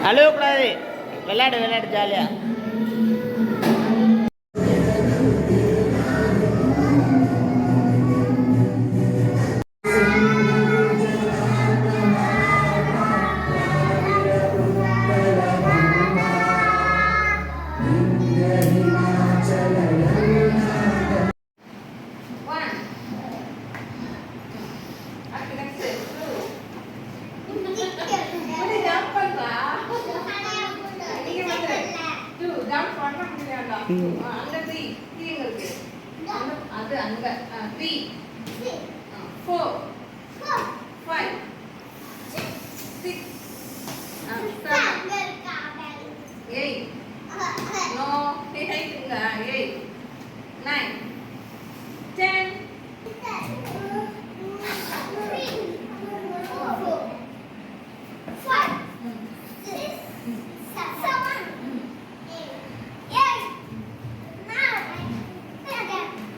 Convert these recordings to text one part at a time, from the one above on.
அழுவக்கூடாது. விளையாடு விளையாடு ஜாலியாக. அங்க 3 எங்க இருக்கு? அது அங்க 3 4 5 6 7 8 no ஹைட்டுங்க 8 9 10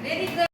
Very good.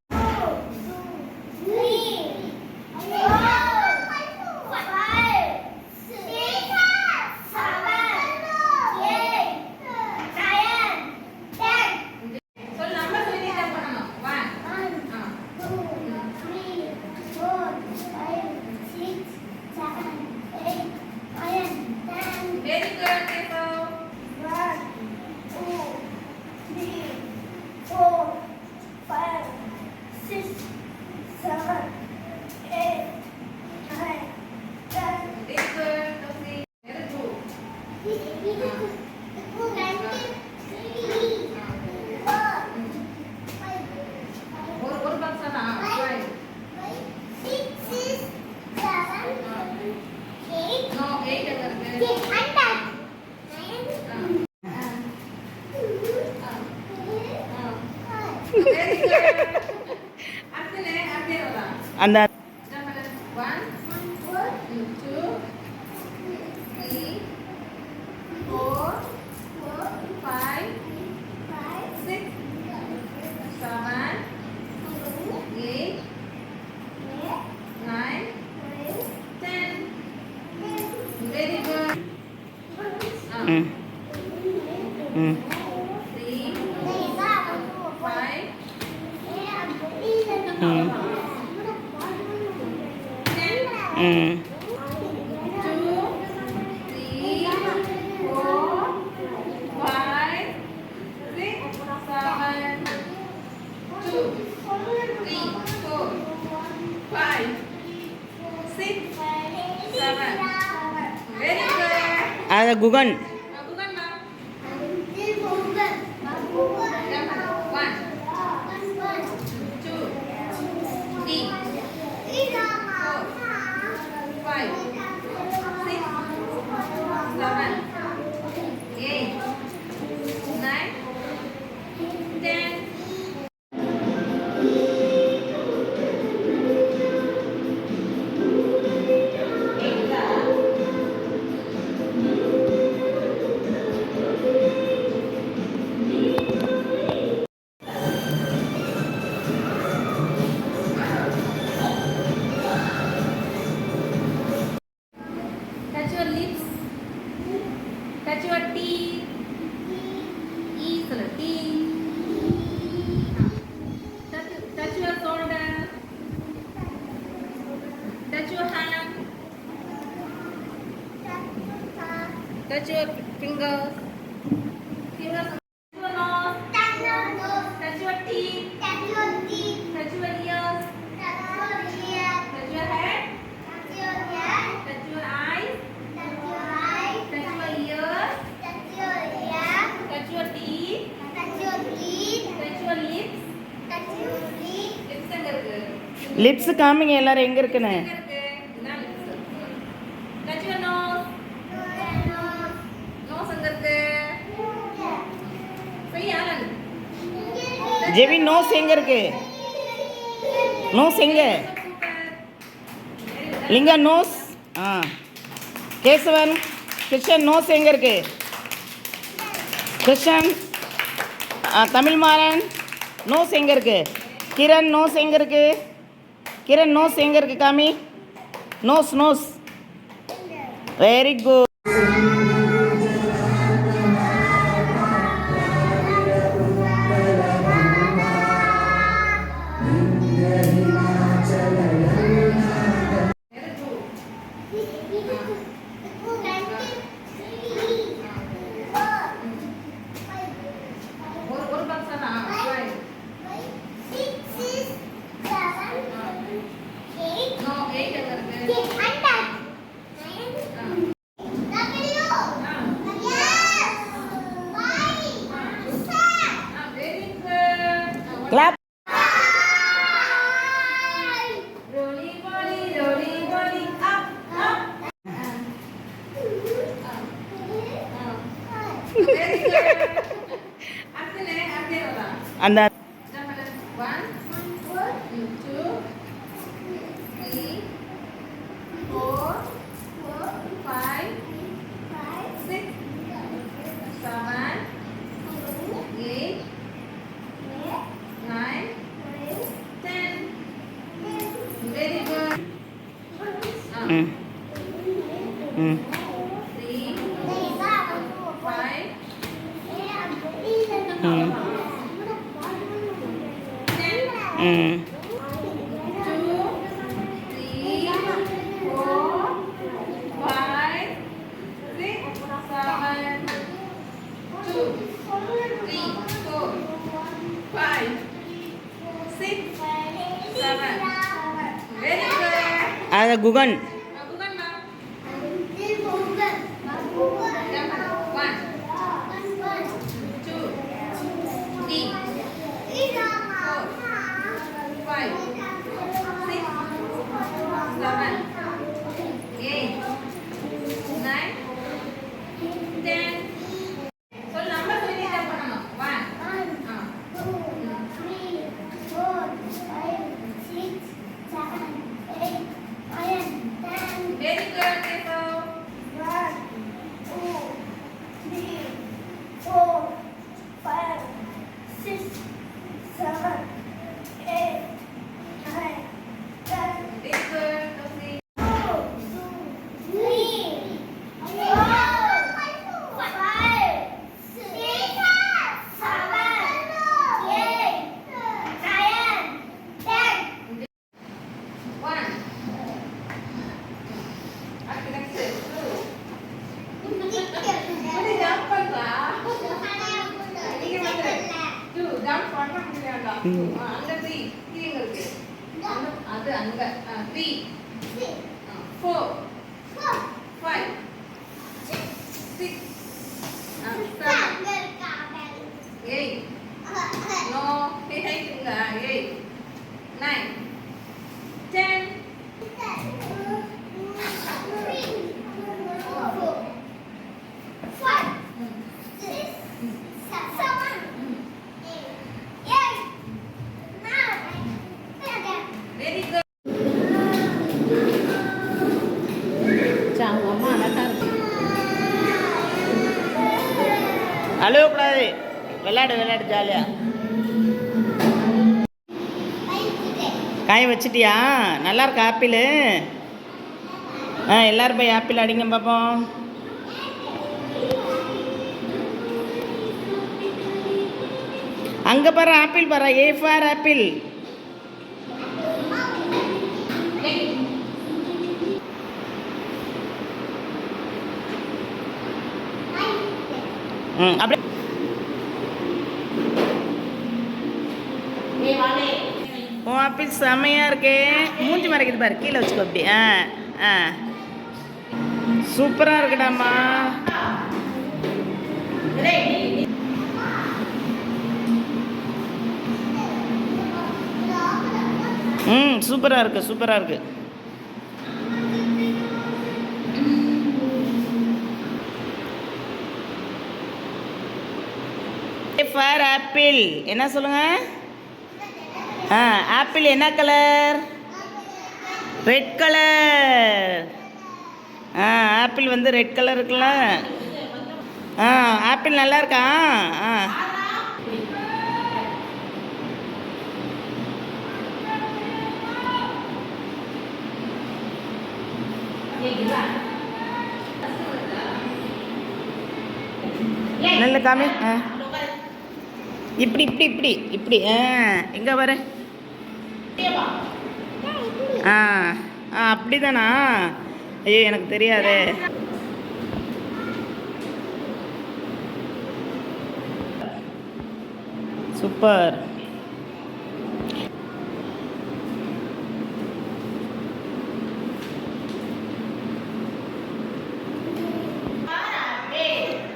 அந்த 1 2 3 4 5 6 7 8 9 10 very good 3 5 அது Guhan. Touch your lips. Touch your teeth. Ease the teeth. Touch your shoulder. Touch your hand. Touch your fingers. Your nose. Touch your teeth. Touch your ears. Touch your head. Touch your eyes. Touch your ears. Touch your teeth. Touch your lips. Lips எங்க இருக்கு? Lips காமிங்க எல்லாரும் எங்க இருக்குன்னு. எங்க இருக்கு? இதான் lips. Touch your nose. Nose எங்க இருக்கு? say Alan. ஜெவி நோஸ் எங்க இருக்கு? நோஸ் எங்க? லிங்கா நோஸ். கேசவன் கிருஷ்ணன் நோஸ் எங்கே இருக்கு? கிருஷ்ணன் தமிழ்மாறன் நோஸ் எங்கே இருக்கு? கிரண் நோஸ் எங்கே இருக்கு? கிரண் நோஸ் எங்கே இருக்கு காமி? Nose nose very good. Very good. அடுத்தது அடுத்தது அந்த One, two, three, four, five, six, seven, eight, nine, 10. Very good. ம் ம் 3, 5, ம் 10. ம் 2, 3, 4, 5, 6, 7, 2, 3, 4, 5, 6, 7. Very good. அது Guhan Bukan, Mak. One, two, three, four, five, six, seven, eight, nine, 10. சொல்லு நம்பர் சொல்லி தான் பண்ணணும். One. Very good, Keso. Very good, Tosi. One. அடுத்து next. Two. Boleh jump பண்ணலாம். நீங்க வந்து two jump பண்ண முடியாதா? அங்க three. three எங்க இருக்கு? அது அங்க. Three. 4. 5. 6. 7. 8. No. Hey, இங்க 8. 9. 10. Very good. அம்மா அழகா இருக்கு. அழுவக்கூடாது விளையாடு ஜாலியா காய வச்சிட்டியா நல்லா இருக்கா ஆப்பிள் எல்லாரும் போய் ஆப்பிள் அடிங்க பார்ப்போம் அங்கே பாரு ஆப்பிள் பாரு ஏ ஃபார் ஆப்பிள் ம் அப்படியே உன் ஆப்பிள் செம்மையாக இருக்கே மூஞ்சி மறைக்குது பாரு கீழே வச்சுக்கோ அப்படி சூப்பராக இருக்குடாம்மா சூப்பராக இருக்கு ஃபார் ஆப்பிள் என்ன சொல்லுங்க ஆப்பிள் என்ன கலர் ரெட் கலர் ஆப்பிள் வந்து ரெட் கலர் இருக்குல்ல ஆப்பிள் நல்லா இருக்கா நல்ல காமி இப்படி இப்படி இப்படி இப்படி எங்கே வர அப்படிதானா ஐயோ எனக்கு தெரியாதே super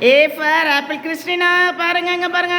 A for apple Christina பாருங்க அங்க பாருங்க